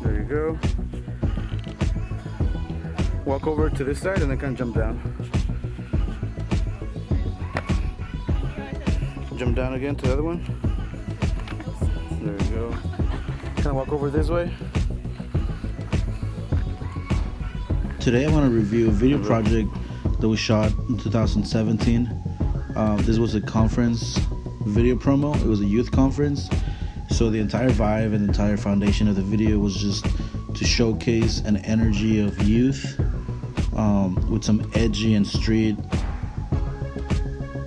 There you go. Walk over to this side and then kind of jump down. Jump down again to the other one. There you go. Kind of walk over this way. Today I want to review a video project that we shot in 2017. This was a conference video promo. It was a youth conference. So the entire vibe and the entire foundation of the video was just to showcase an energy of youth with some edgy and street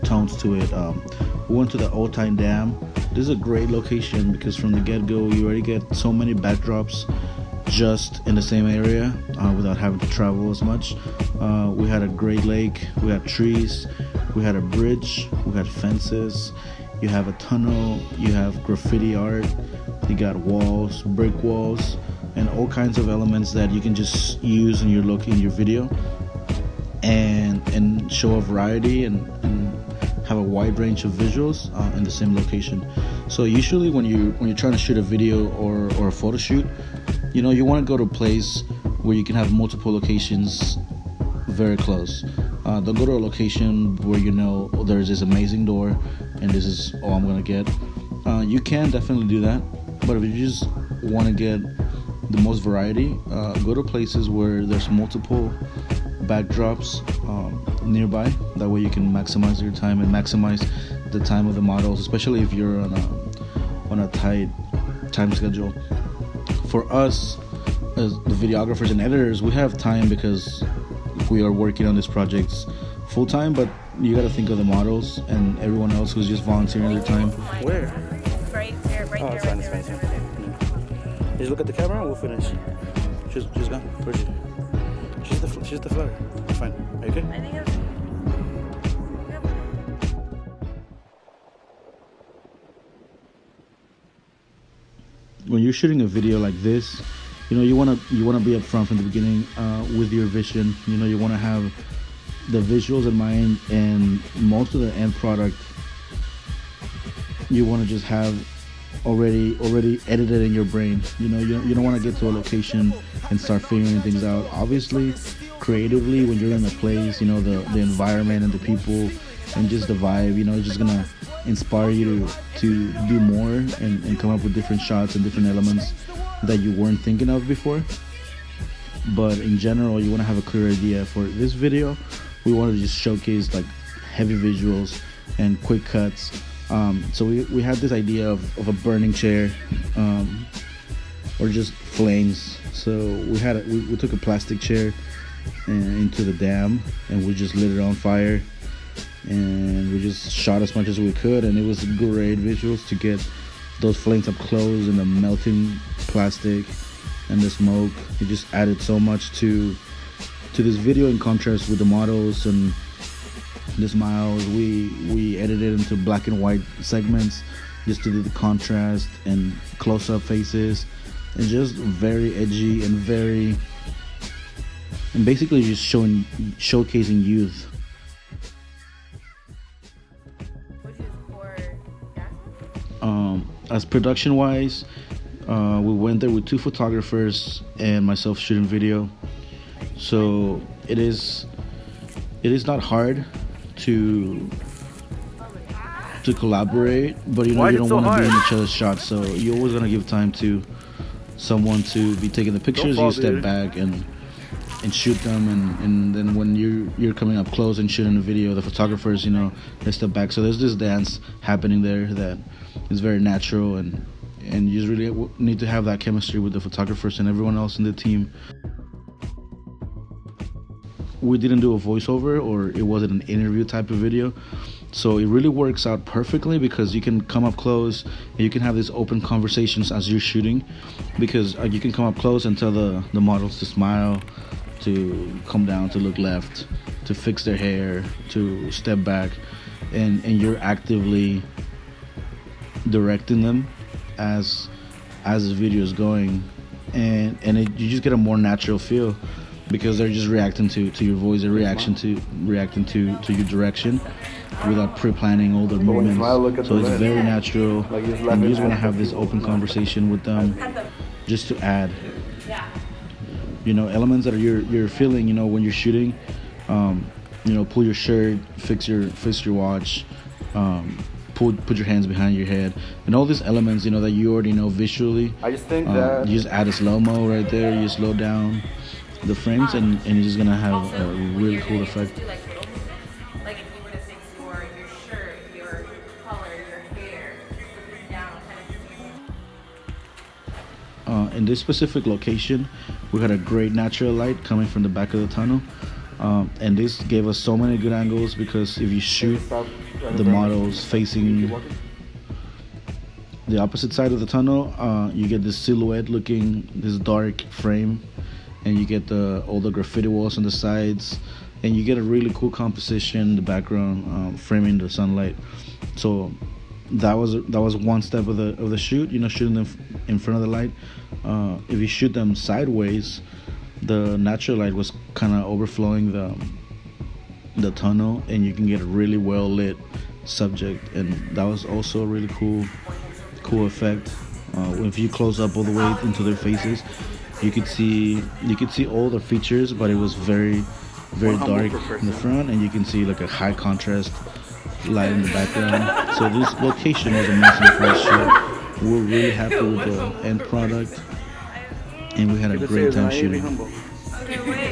tones to it. We went to the Old Time Dam. This is a great location because from the get-go you already get so many backdrops just in the same area without having to travel as much. We had a great lake, we had trees, we had a bridge, we had fences, you have a tunnel, you have graffiti art, you got walls, brick walls, and all kinds of elements that you can just use in your video and show a variety and have a wide range of visuals in the same location. So usually when you're trying to shoot a video or a photo shoot, you know, you want to go to a place where you can have multiple locations very close. Don't go to a location where you know there's this amazing door and this is all I'm gonna get. You can definitely do that, but if you just want to get the most variety, go to places where there's multiple backdrops nearby. That way you can maximize your time and maximize the time of the models, especially if you're on a tight time schedule. For us as the videographers and editors, we have time because we are working on these projects full time, but you got to think of the models and everyone else who's just volunteering their time. Where? Right there, right Oh, there. it's fine, it's fine, it's fine. Just look at the camera and we'll finish. She's gone. Where's she? She's the flower. Fine. Are you okay? I think it's... When you're shooting a video like this, you know, you wanna be upfront from the beginning with your vision. You know, you wanna have the visuals in mind, and most of the end product you wanna just have already edited in your brain. You know, you don't wanna get to a location and start figuring things out. Obviously, creatively, when you're in a place, you know, the environment and the people and just the vibe, you know, it's just gonna inspire you to do more and come up with different shots and different elements that you weren't thinking of before. But in general, you want to have a clear idea. For this video, we wanted to just showcase like heavy visuals and quick cuts. So we had this idea of a burning chair or just flames. So we took a plastic chair into the dam and we just lit it on fire, and we just shot as much as we could, and it was great visuals to get those flames up close and the melting plastic and the smoke. It just added so much to this video in contrast with the models and the smiles. We edited into black and white segments just to do the contrast and close-up faces, and just very edgy and basically just showcasing youth. As production wise, we went there with 2 photographers and myself shooting video. So it is not hard to collaborate, but you know, you don't want to be in each other's shots, so you always want to give time to someone to be taking the pictures. You step back and shoot them, and then when you're coming up close and shooting a video, the photographers, you know, they step back. So there's this dance happening there that is very natural, and you just really need to have that chemistry with the photographers and everyone else in the team. We didn't do a voiceover, or it wasn't an interview type of video, so it really works out perfectly because you can come up close and you can have these open conversations as you're shooting, because you can come up close and tell the models to smile, to come down, to look left, to fix their hair, to step back, and you're actively directing them as the video is going, and you just get a more natural feel because they're just reacting to your voice, they're reacting to your direction without pre-planning all their movements. So it's very natural, and you just want to have this open conversation with them just to add elements that you're feeling, when you're shooting. Pull your shirt, fix your watch, put your hands behind your head, and all these elements, that you already know visually. I just think that You just add a slow mo right there. You slow down the frames, and you're just gonna have a really cool effect. Like if you were to fix your shirt, your color, your hair, put it down, kind of. In this specific location, we had a great natural light coming from the back of the tunnel, and this gave us so many good angles because if you shoot the models facing the opposite side of the tunnel, you get this silhouette looking, this dark frame, and you get all the graffiti walls on the sides, and you get a really cool composition in the background, framing the sunlight. So that was one step of the shoot, shooting them in front of the light. If you shoot them sideways, the natural light was kind of overflowing the tunnel, and you can get a really well lit subject, and that was also a really cool effect. If you close up all the way into their faces, you could see all the features, but it was very dark in the front, and you can see like a high contrast light in the background. So this location was amazing for us shoot. We were really happy with the end product, and we had a great time shooting. Okay, wait.